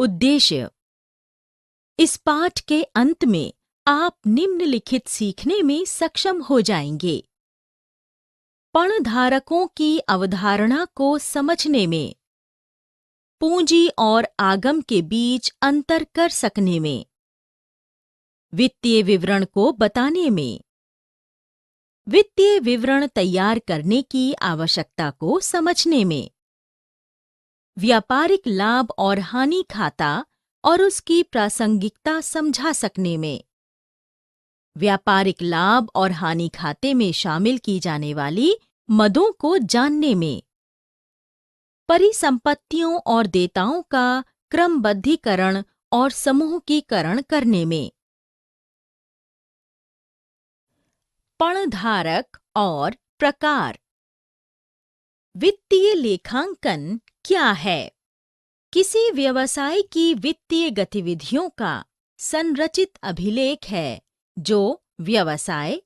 उद्देश्य। इस पाठ के अंत में आप निम्नलिखित सीखने में सक्षम हो जाएंगे। पणधारकों की अवधारणा को समझने में, पूंजी और आगम के बीच अंतर कर सकने में, वित्तीय विवरण को बताने में, वित्तीय विवरण तैयार करने की आवश्यकता को समझने में, व्यापारिक लाभ और हानि खाता और उसकी प्रासंगिकता समझा सकने में, व्यापारिक लाभ और हानि खाते में शामिल की जाने वाली मदों को जानने में, परिसंपत्तियों और देयताओं का क्रमबद्धीकरण और समूहीकरण करने में। पणधारक और प्रकार। वित्तीय लेखांकन क्या है? किसी व्यवसाय की वित्तीय गतिविधियों का संरचित अभिलेख है जो व्यवसाय,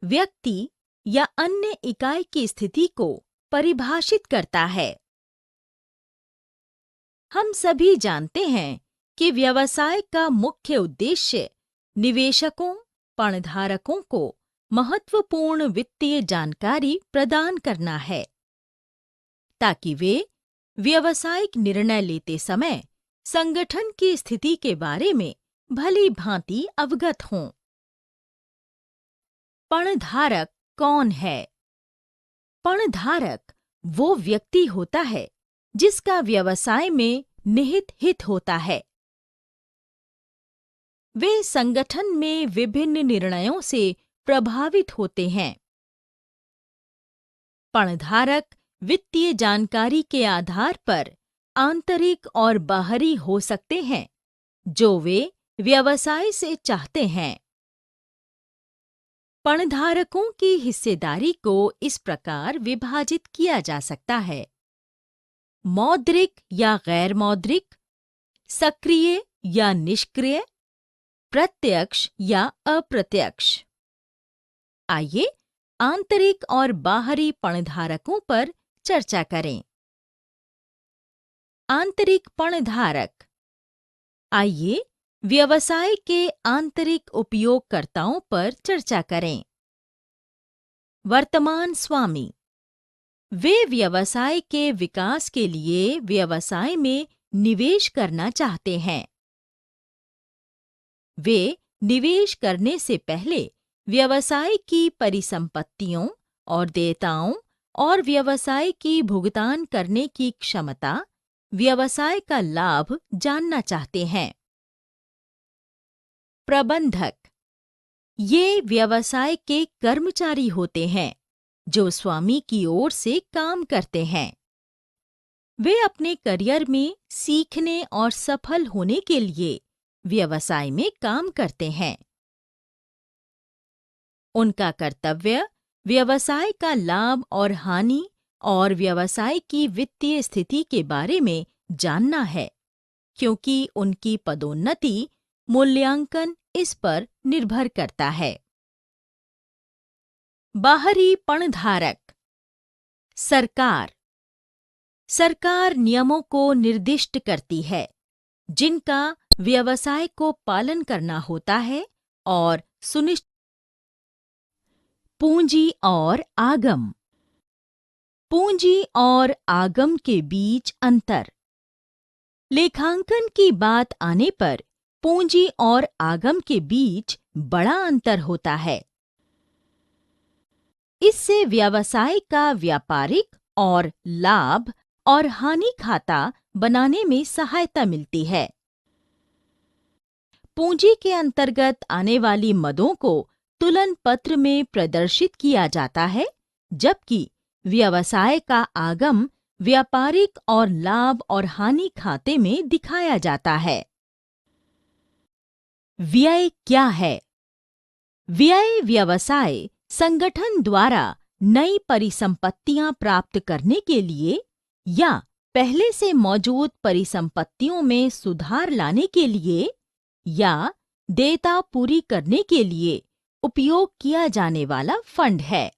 व्यक्ति या अन्य इकाई की स्थिति को परिभाषित करता है। हम सभी जानते हैं कि व्यवसाय का मुख्य उद्देश्य निवेशकों, पणधारकों को महत्वपूर्ण वित्तीय जानकारी प्रदान करना है ताकि वे व्यावसायिक निर्णय लेते समय संगठन की स्थिति के बारे में भली भांति अवगत हों। पणधारक कौन है? पणधारक वो व्यक्ति होता है जिसका व्यवसाय में निहित हित होता है। वे संगठन में विभिन्न निर्णयों से प्रभावित होते हैं। पणधारक वित्तीय जानकारी के आधार पर आंतरिक और बाहरी हो सकते हैं जो वे व्यवसाय से चाहते हैं। पणधारकों की हिस्सेदारी को इस प्रकार विभाजित किया जा सकता है: मौद्रिक या गैर मौद्रिक, सक्रिय या निष्क्रिय, प्रत्यक्ष या अप्रत्यक्ष। आइए आंतरिक और बाहरी पणधारकों पर चर्चा करें। आंतरिक पणधारक। आइए व्यवसाय के आंतरिक उपयोगकर्ताओं पर चर्चा करें। वर्तमान स्वामी। वे व्यवसाय के विकास के लिए व्यवसाय में निवेश करना चाहते हैं। वे निवेश करने से पहले व्यवसाय की परिसंपत्तियों और देयताओं और व्यवसाय की भुगतान करने की क्षमता, व्यवसाय का लाभ जानना चाहते हैं। प्रबंधक। ये व्यवसाय के कर्मचारी होते हैं जो स्वामी की ओर से काम करते हैं। वे अपने करियर में सीखने और सफल होने के लिए व्यवसाय में काम करते हैं। उनका कर्तव्य व्यवसाय का लाभ और हानि और व्यवसाय की वित्तीय स्थिति के बारे में जानना है, क्योंकि उनकी पदोन्नति मूल्यांकन इस पर निर्भर करता है। बाहरी पणधारक। सरकार। सरकार नियमों को निर्दिष्ट करती है जिनका व्यवसाय को पालन करना होता है और सुनिश्चित। पूंजी और आगम। पूंजी और आगम के बीच अंतर। लेखांकन की बात आने पर पूंजी और आगम के बीच बड़ा अंतर होता है। इससे व्यवसाय का व्यापारिक और लाभ और हानि खाता बनाने में सहायता मिलती है। पूंजी के अंतर्गत आने वाली मदों को तुलन पत्र में प्रदर्शित किया जाता है, जबकि व्यवसाय का आगम व्यापारिक और लाभ और हानि खाते में दिखाया जाता है। व्यय क्या है? व्यय व्यवसाय संगठन द्वारा नई परिसंपत्तियां प्राप्त करने के लिए या पहले से मौजूद परिसंपत्तियों में सुधार लाने के लिए या देयता पूरी करने के लिए उपयोग किया जाने वाला फंड है।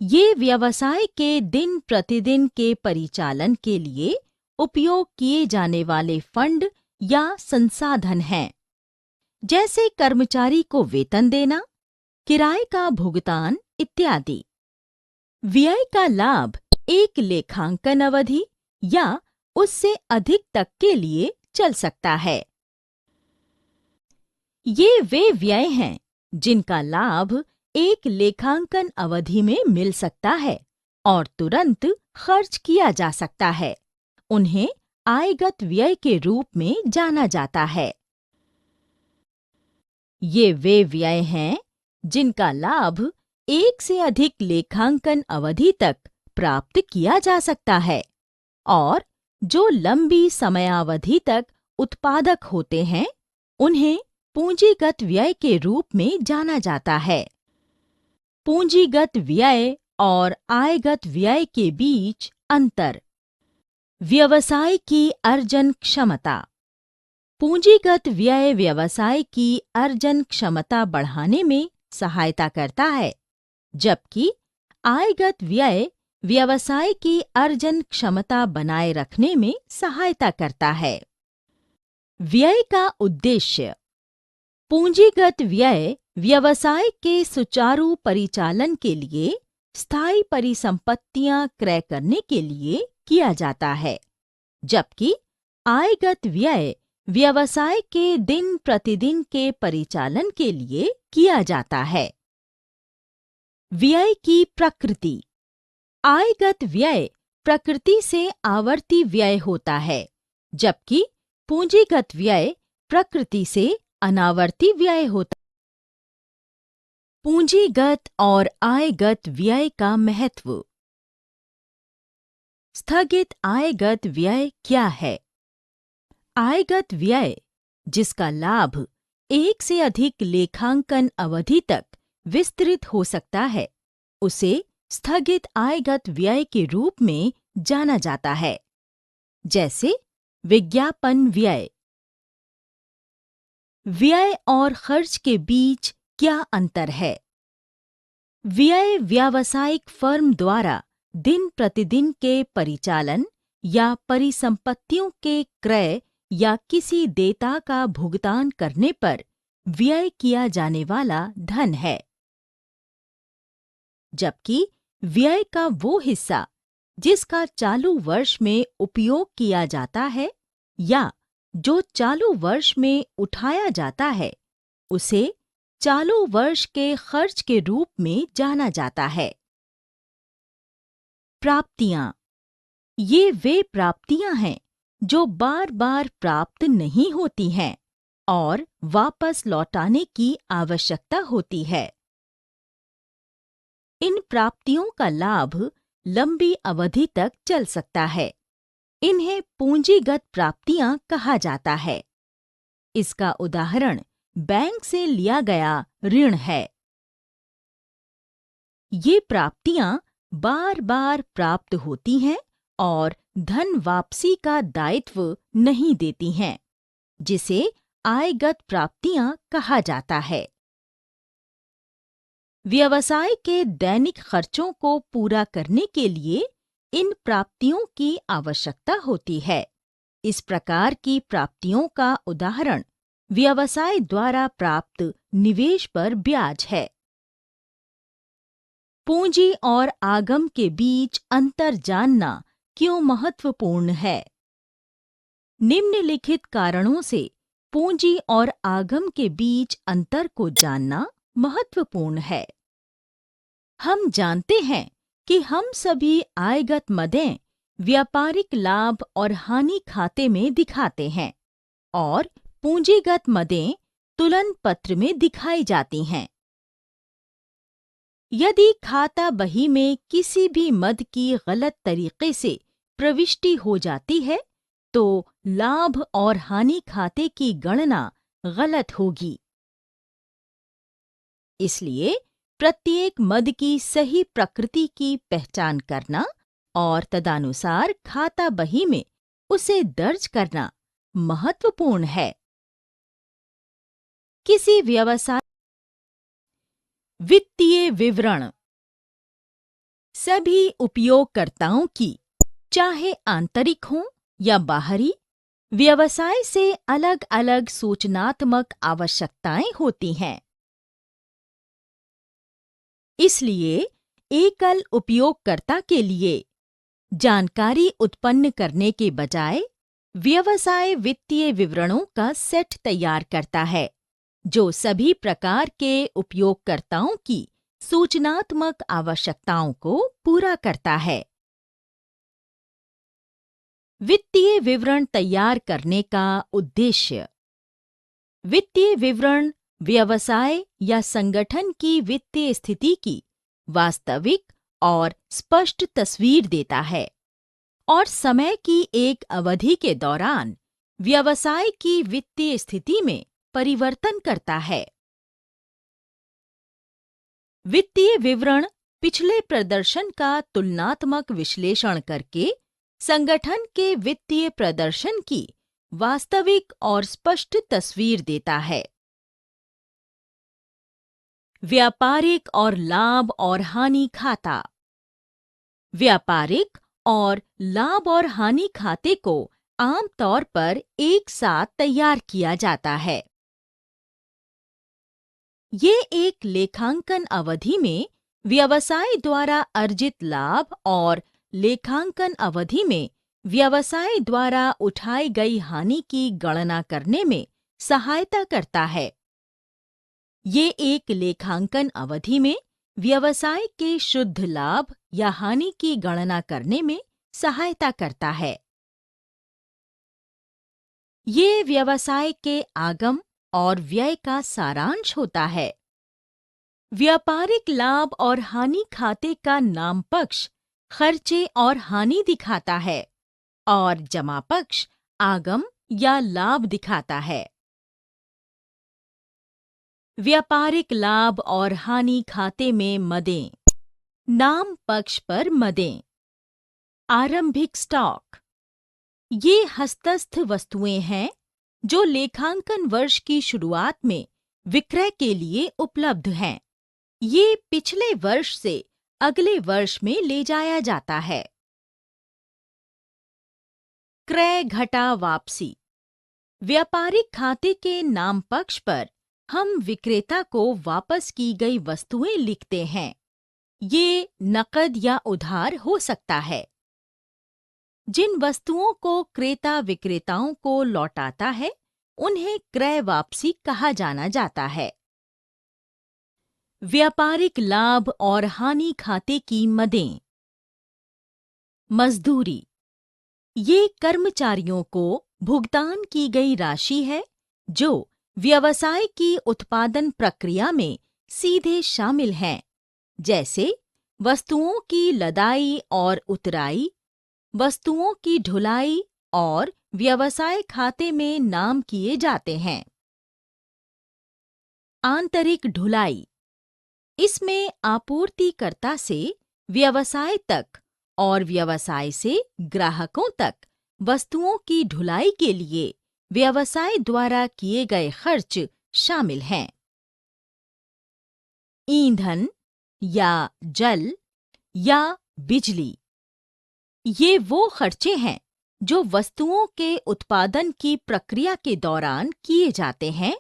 ये व्यवसाय के दिन प्रतिदिन के परिचालन के लिए उपयोग किए जाने वाले फंड या संसाधन हैं, जैसे कर्मचारी को वेतन देना, किराए का भुगतान इत्यादि। व्यय का लाभ एक लेखांकन अवधि या उससे अधिक तक के लिए चल सकता है। ये वे व्यय हैं जिनका लाभ एक लेखांकन अवधि में मिल सकता है और तुरंत खर्च किया जा सकता है। उन्हें आयगत व्यय के रूप में जाना जाता है। ये वे व्यय हैं जिनका लाभ एक से अधिक लेखांकन अवधि तक प्राप्त किया जा सकता है और जो लंबी समयावधि तक उत्पादक होते हैं, उन्हें पूंजीगत व्यय के रूप में जाना जाता है। पूंजीगत व्यय और आयगत व्यय के बीच अंतर। व्यवसाय की अर्जन क्षमता। पूंजीगत व्यय व्यवसाय की अर्जन क्षमता बढ़ाने में सहायता करता है, जबकि आयगत व्यय व्यवसाय की अर्जन क्षमता बनाए रखने में सहायता करता है। व्यय का उद्देश्य। पूंजीगत व्यय व्यवसाय के सुचारू परिचालन के लिए स्थायी परिसंपत्तियां क्रय करने के लिए किया जाता है, जबकि आयगत व्यय व्यवसाय के दिन प्रतिदिन के परिचालन के लिए किया जाता है। व्यय की प्रकृति। आयगत व्यय प्रकृति से आवर्ती व्यय होता है, जबकि पूंजीगत व्यय प्रकृति से अनावर्ती व्यय होता है। पूंजीगत और आयगत व्यय का महत्व। स्थगित आयगत व्यय क्या है? आयगत व्यय, जिसका लाभ एक से अधिक लेखांकन अवधि तक विस्तृत हो सकता है, उसे स्थगित आयगत व्यय के रूप में जाना जाता है। जैसे विज्ञापन व्यय। व्यय और खर्च के बीच क्या अंतर है? व्यय व्यावसायिक फर्म द्वारा दिन प्रतिदिन के परिचालन या परिसंपत्तियों के क्रय या किसी देयता का भुगतान करने पर व्यय किया जाने वाला धन है, जबकि व्यय का वो हिस्सा जिसका चालू वर्ष में उपयोग किया जाता है या जो चालू वर्ष में उठाया जाता है, उसे चालू वर्ष के खर्च के रूप में जाना जाता है। प्राप्तियां। ये वे प्राप्तियां हैं जो बार बार प्राप्त नहीं होती हैं और वापस लौटाने की आवश्यकता होती है। इन प्राप्तियों का लाभ लंबी अवधि तक चल सकता है। इन्हें पूंजीगत प्राप्तियां कहा जाता है। इसका उदाहरण बैंक से लिया गया ऋण है। ये प्राप्तियां बार बार प्राप्त होती हैं और धन वापसी का दायित्व नहीं देती हैं, जिसे आयगत प्राप्तियां कहा जाता है। व्यवसाय के दैनिक खर्चों को पूरा करने के लिए इन प्राप्तियों की आवश्यकता होती है। इस प्रकार की प्राप्तियों का उदाहरण व्यवसाय द्वारा प्राप्त निवेश पर ब्याज है। पूंजी और आगम के बीच अंतर जानना क्यों महत्वपूर्ण है? निम्नलिखित कारणों से पूंजी और आगम के बीच अंतर को जानना महत्वपूर्ण है। हम जानते हैं कि हम सभी आयगत मदें व्यापारिक लाभ और हानि खाते में दिखाते हैं और पूंजीगत मदें तुलन पत्र में दिखाई जाती हैं। यदि खाता बही में किसी भी मद की गलत तरीके से प्रविष्टि हो जाती है, तो लाभ और हानि खाते की गणना गलत होगी। इसलिए प्रत्येक मद की सही प्रकृति की पहचान करना और तदनुसार खाता बही में उसे दर्ज करना महत्वपूर्ण है। किसी व्यवसाय। वित्तीय विवरण। सभी उपयोगकर्ताओं की, चाहे आंतरिक हों या बाहरी व्यवसाय से अलग-अलग सूचनात्मक आवश्यकताएं होती हैं। इसलिए एकल उपयोगकर्ता के लिए जानकारी उत्पन्न करने के बजाय व्यवसाय वित्तीय विवरणों का सेट तैयार करता है, जो सभी प्रकार के उपयोगकर्ताओं की सूचनात्मक आवश्यकताओं को पूरा करता है। वित्तीय विवरण तैयार करने का उद्देश्य। वित्तीय विवरण व्यवसाय या संगठन की वित्तीय स्थिति की वास्तविक और स्पष्ट तस्वीर देता है और समय की एक अवधि के दौरान व्यवसाय की वित्तीय स्थिति में परिवर्तन करता है। वित्तीय विवरण पिछले प्रदर्शन का तुलनात्मक विश्लेषण करके संगठन के वित्तीय प्रदर्शन की वास्तविक और स्पष्ट तस्वीर देता है। व्यापारिक और लाभ और हानि खाता। व्यापारिक और लाभ और हानि खाते को आमतौर पर एक साथ तैयार किया जाता है। ये एक लेखांकन अवधि में व्यवसाय द्वारा अर्जित लाभ और लेखांकन अवधि में व्यवसाय द्वारा उठाई गई हानि की गणना करने में सहायता करता है। ये एक लेखांकन अवधि में व्यवसाय के शुद्ध लाभ या हानि की गणना करने में सहायता करता है। ये व्यवसाय के आगम और व्यय का सारांश होता है। व्यापारिक लाभ और हानि खाते का नाम पक्ष खर्चे और हानि दिखाता है और जमा पक्ष आगम या लाभ दिखाता है। व्यापारिक लाभ और हानि खाते में मदें। नाम पक्ष पर मदें। आरंभिक स्टॉक। ये हस्तस्थ वस्तुएं हैं जो लेखांकन वर्ष की शुरुआत में विक्रय के लिए उपलब्ध हैं। ये पिछले वर्ष से अगले वर्ष में ले जाया जाता है। क्रय घटा वापसी। व्यापारिक खाते के नाम पक्ष पर हम विक्रेता को वापस की गई वस्तुएं लिखते हैं। ये नकद या उधार हो सकता है। जिन वस्तुओं को क्रेता विक्रेताओं को लौटाता है, उन्हें क्रय वापसी कहा जाना जाता है। व्यापारिक लाभ और हानि खाते की मदें। मजदूरी। ये कर्मचारियों को भुगतान की गई राशि है जो व्यवसाय की उत्पादन प्रक्रिया में सीधे शामिल हैं, जैसे वस्तुओं की लदाई और उतराई, वस्तुओं की ढुलाई और व्यवसाय खाते में नाम किए जाते हैं। आंतरिक ढुलाई। इसमें आपूर्तिकर्ता से व्यवसाय तक और व्यवसाय से ग्राहकों तक वस्तुओं की ढुलाई के लिए व्यवसाय द्वारा किए गए खर्च शामिल हैं। ईंधन या जल या बिजली। ये वो खर्चे हैं जो वस्तुओं के उत्पादन की प्रक्रिया के दौरान किए जाते हैं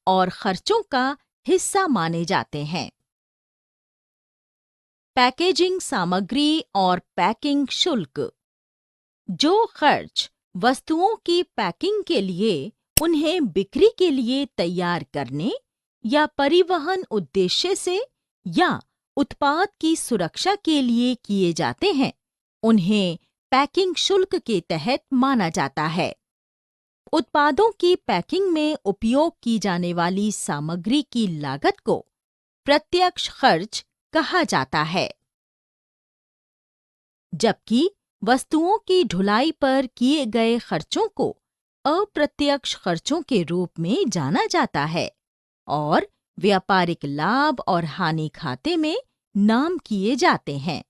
और खर्चों का हिस्सा माने जाते हैं। पैकेजिंग सामग्री और पैकिंग शुल्क। जो खर्च वस्तुओं की पैकिंग के लिए उन्हें बिक्री के लिए तैयार करने या परिवहन उद्देश्य से या उत्पाद की सुरक्षा के लिए किए जाते हैं, उन्हें पैकिंग शुल्क के तहत माना जाता है। उत्पादों की पैकिंग में उपयोग की जाने वाली सामग्री की लागत को प्रत्यक्ष खर्च कहा जाता है, जबकि वस्तुओं की ढुलाई पर किए गए खर्चों को अप्रत्यक्ष खर्चों के रूप में जाना जाता है और व्यापारिक लाभ और हानि खाते में नाम किए जाते हैं।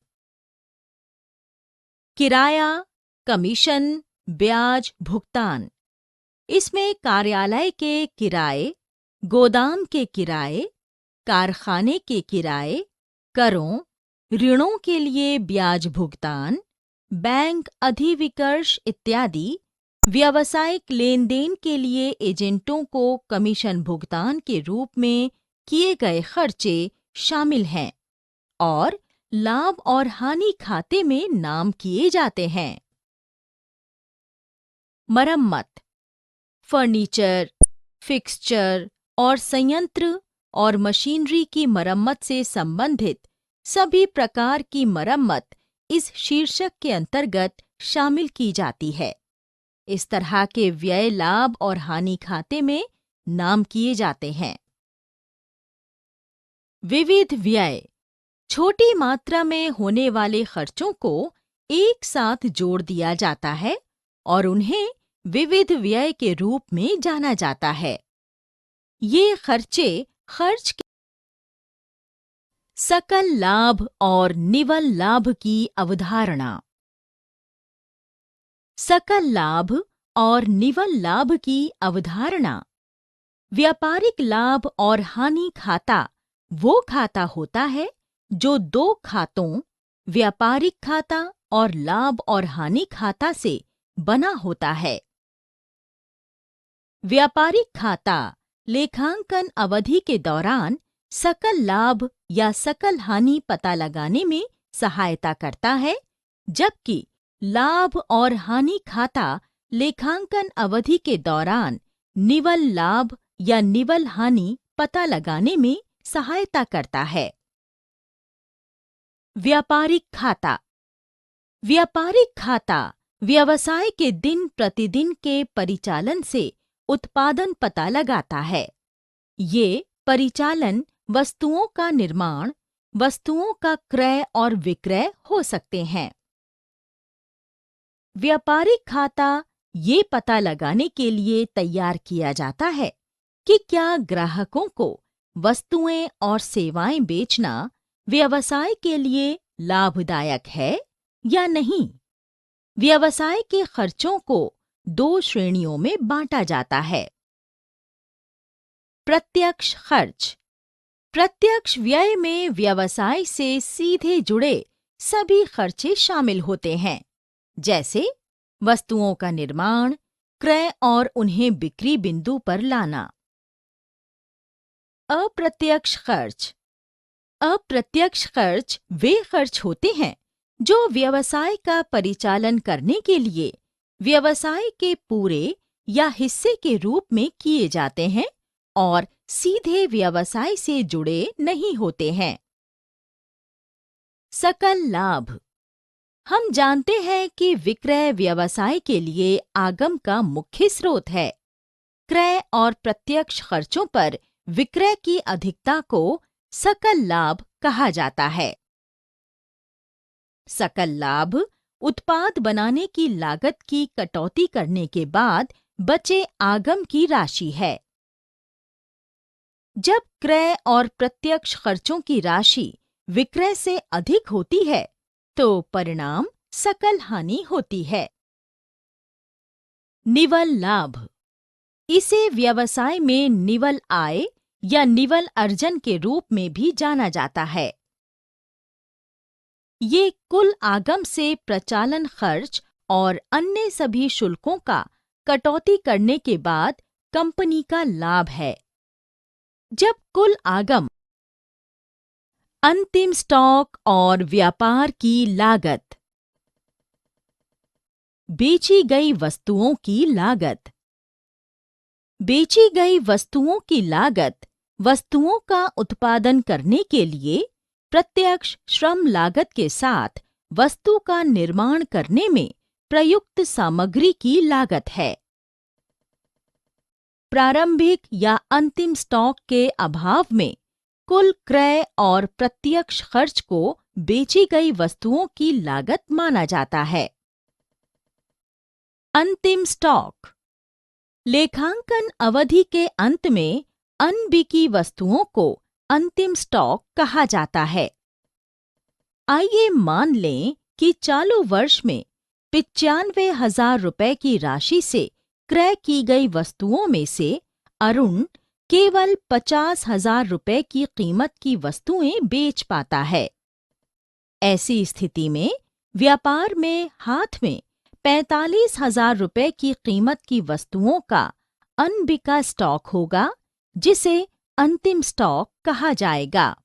किराया, कमीशन, ब्याज भुगतान। इसमें कार्यालय के किराए, गोदाम के किराए, कारखाने के किराए, करों, ऋणों के लिए ब्याज भुगतान, बैंक अधिविकर्ष इत्यादि व्यावसायिक लेन देन के लिए एजेंटों को कमीशन भुगतान के रूप में किए गए खर्चे शामिल हैं और लाभ और हानि खाते में नाम किए जाते हैं। मरम्मत, फर्नीचर, फिक्सचर और संयंत्र और मशीनरी की मरम्मत से संबंधित सभी प्रकार की मरम्मत इस शीर्षक के अंतर्गत शामिल की जाती है। इस तरह के व्यय लाभ और हानि खाते में नाम किए जाते हैं। विविध व्यय छोटी मात्रा में होने वाले खर्चों को एक साथ जोड़ दिया जाता है और उन्हें विविध व्यय के रूप में जाना जाता है। ये खर्चे खर्च के सकल लाभ और निवल लाभ की अवधारणा। सकल लाभ और निवल लाभ की अवधारणा। व्यापारिक लाभ और हानि खाता वो खाता होता है जो दो खातों, व्यापारिक खाता और लाभ और हानि खाता से बना होता है। व्यापारिक खाता लेखांकन अवधि के दौरान सकल लाभ या सकल हानि पता लगाने में सहायता करता है, जबकि लाभ और हानि खाता लेखांकन अवधि के दौरान निवल लाभ या निवल हानि पता लगाने में सहायता करता है। व्यापारिक खाता। व्यापारिक खाता व्यवसाय के दिन प्रतिदिन के परिचालन से उत्पादन पता लगाता है। ये परिचालन वस्तुओं का निर्माण, वस्तुओं का क्रय और विक्रय हो सकते हैं। व्यापारिक खाता ये पता लगाने के लिए तैयार किया जाता है कि क्या ग्राहकों को वस्तुएं और सेवाएं बेचना व्यवसाय के लिए लाभदायक है या नहीं। व्यवसाय के खर्चों को दो श्रेणियों में बांटा जाता है। प्रत्यक्ष खर्च। प्रत्यक्ष व्यय में व्यवसाय से सीधे जुड़े सभी खर्चे शामिल होते हैं, जैसे वस्तुओं का निर्माण, क्रय और उन्हें बिक्री बिंदु पर लाना। अप्रत्यक्ष खर्च। अप्रत्यक्ष खर्च वे खर्च होते हैं जो व्यवसाय का परिचालन करने के लिए व्यवसाय के पूरे या हिस्से के रूप में किए जाते हैं और सीधे व्यवसाय से जुड़े नहीं होते हैं। सकल लाभ। हम जानते हैं कि विक्रय व्यवसाय के लिए आगम का मुख्य स्रोत है। क्रय और प्रत्यक्ष खर्चों पर विक्रय की अधिकता को सकल लाभ कहा जाता है। सकल लाभ उत्पाद बनाने की लागत की कटौती करने के बाद बचे आगम की राशि है। जब क्रय और प्रत्यक्ष खर्चों की राशि विक्रय से अधिक होती है, तो परिणाम सकल हानि होती है। निवल लाभ। इसे व्यवसाय में निवल आय या निवल अर्जन के रूप में भी जाना जाता है। ये कुल आगम से प्रचालन खर्च और अन्य सभी शुल्कों का कटौती करने के बाद कंपनी का लाभ है। जब कुल आगम, अंतिम स्टॉक और व्यापार की लागत। बेची गई वस्तुओं की लागत। बेची गई वस्तुओं की लागत वस्तुओं का उत्पादन करने के लिए प्रत्यक्ष श्रम लागत के साथ वस्तु का निर्माण करने में प्रयुक्त सामग्री की लागत है। प्रारंभिक या अंतिम स्टॉक के अभाव में कुल क्रय और प्रत्यक्ष खर्च को बेची गई वस्तुओं की लागत माना जाता है। अंतिम स्टॉक। लेखांकन अवधि के अंत में अनबिकी वस्तुओं को अंतिम स्टॉक कहा जाता है। आइए मान लें कि चालू वर्ष में 95,000 रुपए की राशि से क्रय की गई वस्तुओं में से अरुण केवल 50,000 रुपए की कीमत की वस्तुएं बेच पाता है। ऐसी स्थिति में व्यापार में हाथ में 45,000 रुपए की कीमत की वस्तुओं का अनबिका स्टॉक होगा, जिसे अंतिम स्टॉक कहा जाएगा।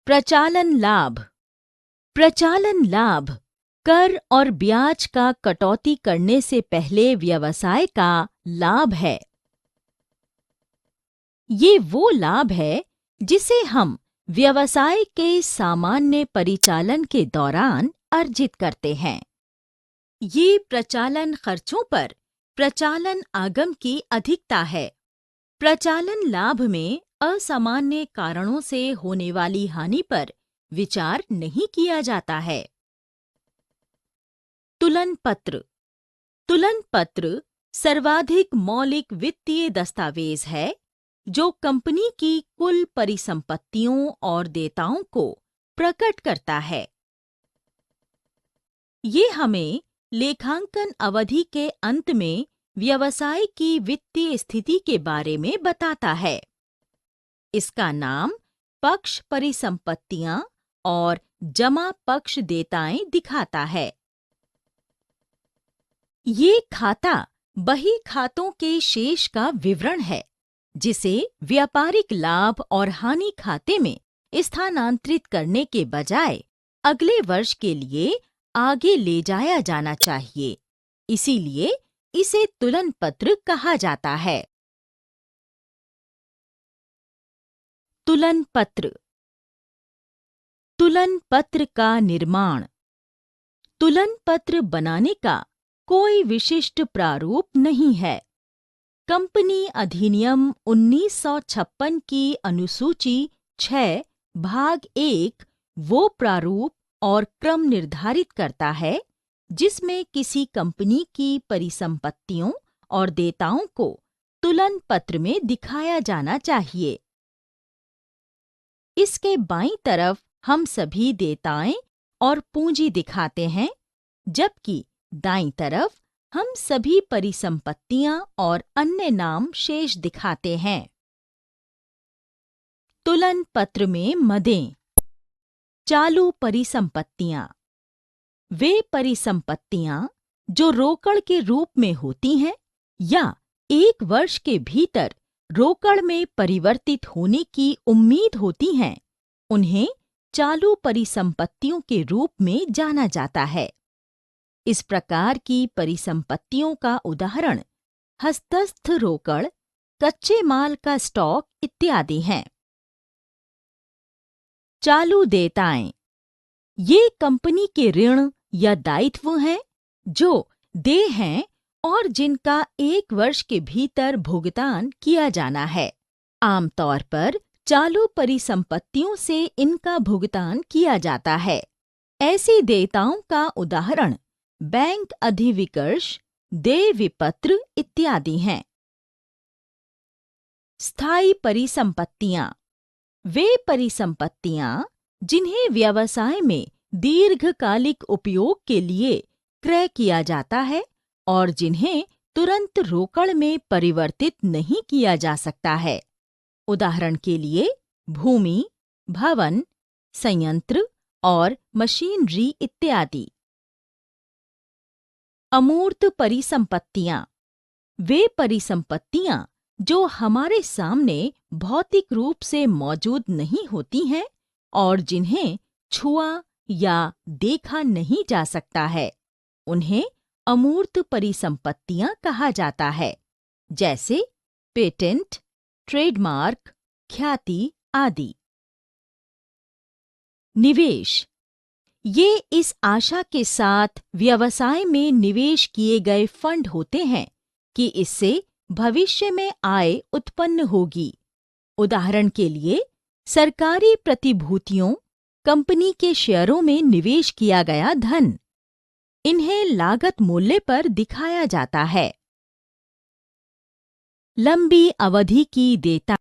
प्रचालन लाभ। प्रचालन लाभ कर और ब्याज का कटौती करने से पहले व्यवसाय का लाभ है। ये वो लाभ है जिसे हम व्यवसाय के सामान्य परिचालन के दौरान अर्जित करते हैं। ये प्रचालन खर्चों पर प्रचालन आगम की अधिकता है। प्रचालन लाभ में असामान्य कारणों से होने वाली हानि पर विचार नहीं किया जाता है। तुलन पत्र। तुलन पत्र सर्वाधिक मौलिक वित्तीय दस्तावेज है जो कंपनी की कुल परिसंपत्तियों और देयताओं को प्रकट करता है। ये हमें लेखांकन अवधि के अंत में व्यवसाय की वित्तीय स्थिति के बारे में बताता है। इसका नाम पक्ष परिसंपत्तियां और जमा पक्ष देयताएं दिखाता है। ये खाता बही खातों के शेष का विवरण है, जिसे व्यापारिक लाभ और हानि खाते में स्थानांतरित करने के बजाय अगले वर्ष के लिए आगे ले जाया जाना चाहिए। इसीलिए इसे तुलन पत्र कहा जाता है। तुलन पत्र। तुलन पत्र का निर्माण। तुलन पत्र बनाने का कोई विशिष्ट प्रारूप नहीं है। कंपनी अधिनियम 1956 की अनुसूची 6 भाग 1 वो प्रारूप और क्रम निर्धारित करता है जिसमें किसी कंपनी की परिसंपत्तियों और देयताओं को तुलन पत्र में दिखाया जाना चाहिए। इसके बाईं तरफ हम सभी देयताएं और पूंजी दिखाते हैं, जबकि दाईं तरफ हम सभी परिसंपत्तियां और अन्य नाम शेष दिखाते हैं। तुलन पत्र में मदें। चालू परिसंपत्तियां वे परिसंपत्तियां जो रोकड़ के रूप में होती हैं या 1 वर्ष के भीतर रोकड़ में परिवर्तित होने की उम्मीद होती हैं, उन्हें चालू परिसंपत्तियों के रूप में जाना जाता है। इस प्रकार की परिसंपत्तियों का उदाहरण हस्तस्थ रोकड़, कच्चे माल का स्टॉक इत्यादि हैं। चालू देयताएं ये कंपनी के ऋण या दायित्व हैं जो देय हैं और जिनका 1 वर्ष के भीतर भुगतान किया जाना है। आमतौर पर चालू परिसंपत्तियों से इनका भुगतान किया जाता है। ऐसी देयताओं का उदाहरण बैंक अधिविकर्ष, देय विपत्र इत्यादि हैं। स्थायी परिसंपत्तियां वे परिसंपत्तियां जिन्हें व्यवसाय में दीर्घकालिक उपयोग के लिए क्रय किया जाता है और जिन्हें तुरंत रोकड़ में परिवर्तित नहीं किया जा सकता है। उदाहरण के लिए भूमि, भवन, संयंत्र और मशीनरी इत्यादि। अमूर्त परिसंपत्तियां वे परिसंपत्तियां जो हमारे सामने भौतिक रूप से मौजूद नहीं होती हैं और जिन्हें छुआ या देखा नहीं जा सकता है, उन्हें अमूर्त परिसंपत्तियां कहा जाता है, जैसे पेटेंट, ट्रेडमार्क, ख्याति आदि। निवेश ये इस आशा के साथ व्यवसाय में निवेश किए गए फंड होते हैं कि इससे भविष्य में आय उत्पन्न होगी। उदाहरण के लिए सरकारी प्रतिभूतियों, कंपनी के शेयरों में निवेश किया गया धन। इन्हें लागत मूल्य पर दिखाया जाता है। लंबी अवधि की देयता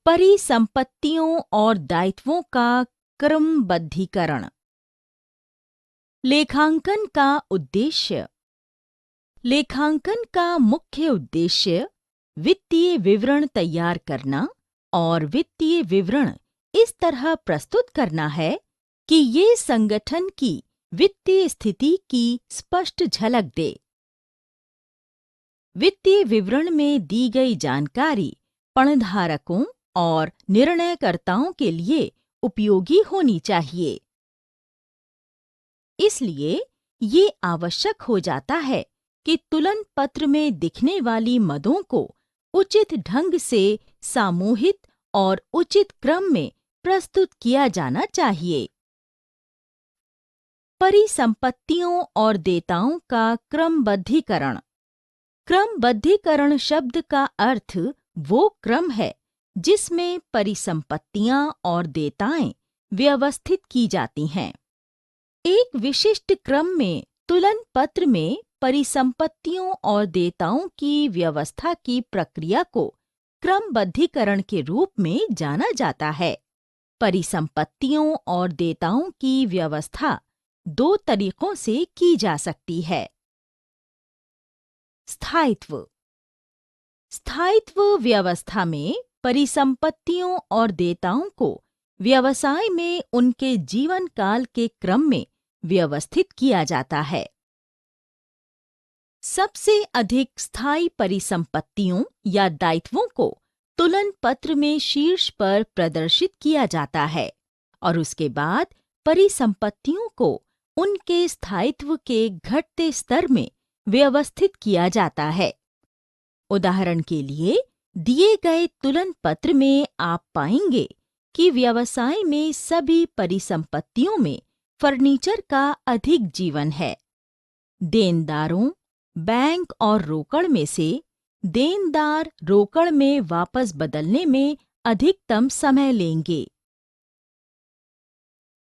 परिसंपत्तियों और दायित्वों का क्रमबद्धीकरण। लेखांकन का उद्देश्य। लेखांकन का मुख्य उद्देश्य वित्तीय विवरण तैयार करना और वित्तीय विवरण इस तरह प्रस्तुत करना है कि ये संगठन की वित्तीय स्थिति की स्पष्ट झलक दे। वित्तीय विवरण में दी गई जानकारी पणधारकों और निर्णयकर्ताओं के लिए उपयोगी होनी चाहिए। इसलिए ये आवश्यक हो जाता है कि तुलन पत्र में दिखने वाली मदों को उचित ढंग से सामूहित और उचित क्रम में प्रस्तुत किया जाना चाहिए। परिसंपत्तियों और देयताओं का क्रमबद्धीकरण। क्रमबद्धीकरण शब्द का अर्थ वो क्रम है जिसमें परिसंपत्तियां और देयताएं व्यवस्थित की जाती हैं। एक विशिष्ट क्रम में तुलन पत्र में परिसंपत्तियों और देयताओं की व्यवस्था की प्रक्रिया को क्रमबद्धीकरण के रूप में जाना जाता है। परिसंपत्तियों और देयताओं की व्यवस्था दो तरीकों से की जा सकती है। स्थायित्व। स्थायित्व व्यवस्था में परिसंपत्तियों और देयताओं को व्यवसाय में उनके जीवन काल के क्रम में व्यवस्थित किया जाता है। सबसे अधिक स्थायी परिसंपत्तियों या दायित्वों को तुलन पत्र में शीर्ष पर प्रदर्शित किया जाता है और उसके बाद परिसंपत्तियों को उनके स्थायित्व के घटते स्तर में व्यवस्थित किया जाता है। उदाहरण के लिए दिए गए तुलन पत्र में आप पाएंगे कि व्यवसाय में सभी परिसंपत्तियों में फर्नीचर का अधिक जीवन है। देनदारों, बैंक और रोकड़ में से देनदार रोकड़ में वापस बदलने में अधिकतम समय लेंगे।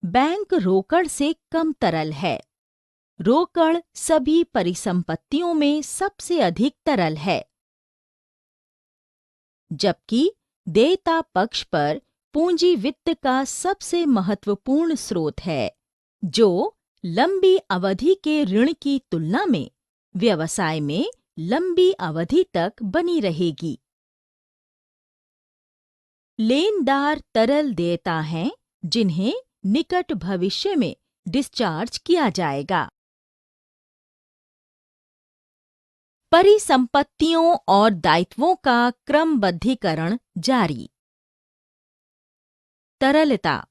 बैंक रोकड़ से कम तरल है। रोकड़ सभी परिसंपत्तियों में सबसे अधिक तरल है, जबकि देयता पक्ष पर पूंजी वित्त का सबसे महत्वपूर्ण स्रोत है, जो लंबी अवधि के ऋण की तुलना में व्यवसाय में लंबी अवधि तक बनी रहेगी। लेनदार तरल देयता हैं जिन्हें निकट भविष्य में डिस्चार्ज किया जाएगा। परिसंपत्तियों और दायित्वों का क्रमबद्धीकरण जारी। तरलता।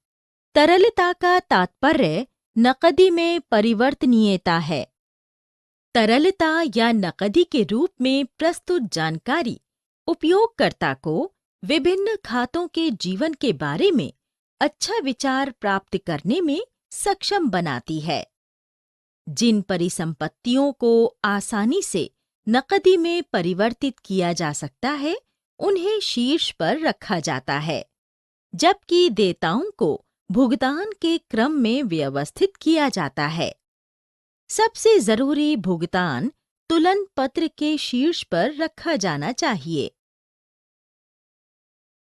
तरलता का तात्पर्य नकदी में परिवर्तनीयता है। तरलता या नकदी के रूप में प्रस्तुत जानकारी उपयोगकर्ता को विभिन्न खातों के जीवन के बारे में अच्छा विचार प्राप्त करने में सक्षम बनाती है। जिन परिसंपत्तियों को आसानी से नकदी में परिवर्तित किया जा सकता है, उन्हें शीर्ष पर रखा जाता है, जबकि देयताओं को भुगतान के क्रम में व्यवस्थित किया जाता है। सबसे जरूरी भुगतान तुलन पत्र के शीर्ष पर रखा जाना चाहिए।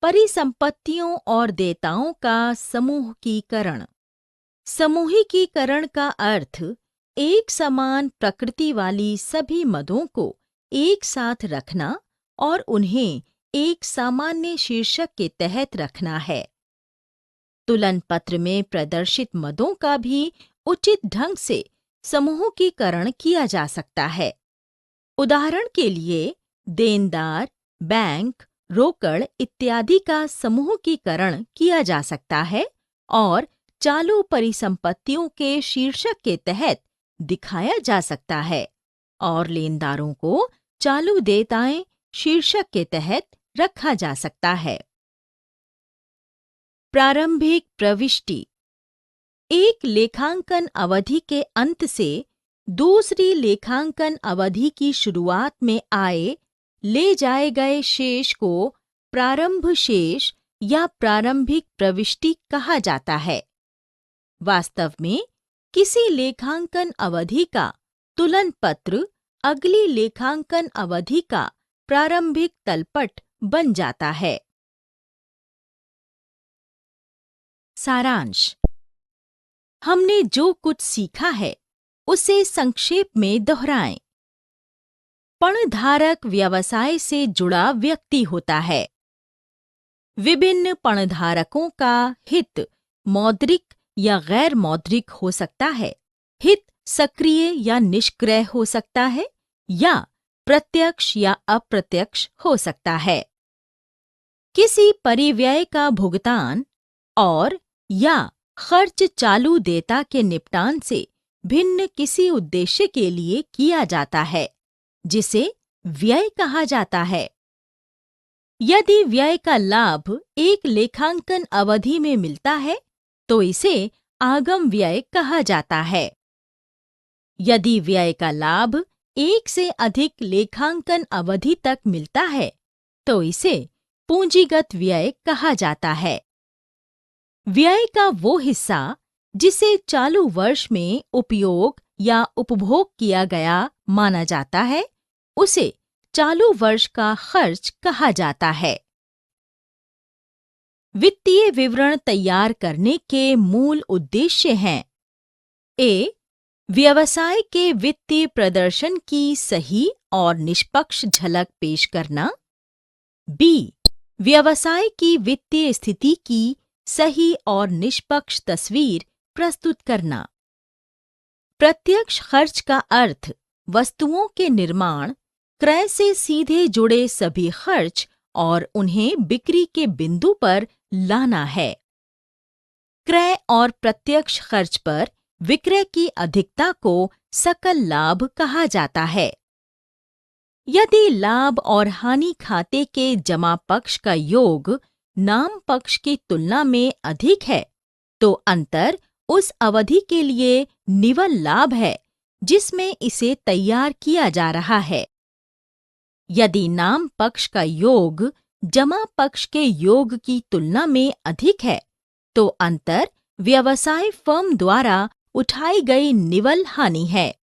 परिसंपत्तियों और देयताओं का समूहीकरण। समूहीकरण का अर्थ एक समान प्रकृति वाली सभी मदों को एक साथ रखना और उन्हें एक सामान्य शीर्षक के तहत रखना है। तुलन पत्र में प्रदर्शित मदों का भी उचित ढंग से समूहीकरण किया जा सकता है। उदाहरण के लिए देनदार, बैंक, रोकड़ इत्यादि का समूहीकरण किया जा सकता है और चालू परिसंपत्तियों के शीर्षक के तहत दिखाया जा सकता है और लेनदारों को चालू देयताएं शीर्षक के तहत रखा जा सकता है। प्रारंभिक प्रविष्टि। एक लेखांकन अवधि के अंत से दूसरी लेखांकन अवधि की शुरुआत में आए ले जाए गए शेष को प्रारंभ शेष या प्रारंभिक प्रविष्टि कहा जाता है। वास्तव में किसी लेखांकन अवधि का तुलन पत्र अगली लेखांकन अवधि का प्रारंभिक तलपट बन जाता है। सारांश। हमने जो कुछ सीखा है उसे संक्षेप में दोहराएं। पणधारक व्यवसाय से जुड़ा व्यक्ति होता है। विभिन्न पणधारकों का हित मौद्रिक या गैर मौद्रिक हो सकता है, हित सक्रिय या निष्क्रिय हो सकता है, या प्रत्यक्ष या अप्रत्यक्ष हो सकता है। किसी परिव्यय का भुगतान और या खर्च चालू देयता के निपटान से भिन्न किसी उद्देश्य के लिए किया जाता है, जिसे व्यय कहा जाता है। यदि व्यय का लाभ एक लेखांकन अवधि में मिलता है, तो इसे आगम व्यय कहा जाता है। यदि व्यय का लाभ एक से अधिक लेखांकन अवधि तक मिलता है, तो इसे पूंजीगत व्यय कहा जाता है। व्यय का वो हिस्सा जिसे चालू वर्ष में उपयोग या उपभोग किया गया माना जाता है, उसे चालू वर्ष का खर्च कहा जाता है। वित्तीय विवरण तैयार करने के मूल उद्देश्य हैं: ए. व्यवसाय के वित्तीय प्रदर्शन की सही और निष्पक्ष झलक पेश करना। बी. व्यवसाय की वित्तीय स्थिति की सही और निष्पक्ष तस्वीर प्रस्तुत करना। प्रत्यक्ष खर्च का अर्थ वस्तुओं के निर्माण, क्रय से सीधे जुड़े सभी खर्च और उन्हें बिक्री के बिंदु पर लाना है। क्रय और प्रत्यक्ष खर्च पर विक्रय की अधिकता को सकल लाभ कहा जाता है। यदि लाभ और हानि खाते के जमा पक्ष का योग नाम पक्ष की तुलना में अधिक है, तो अंतर उस अवधि के लिए निवल लाभ है जिसमें इसे तैयार किया जा रहा है। यदि नाम पक्ष का योग जमा पक्ष के योग की तुलना में अधिक है, तो अंतर व्यवसाय फर्म द्वारा उठाई गई निवल हानि है।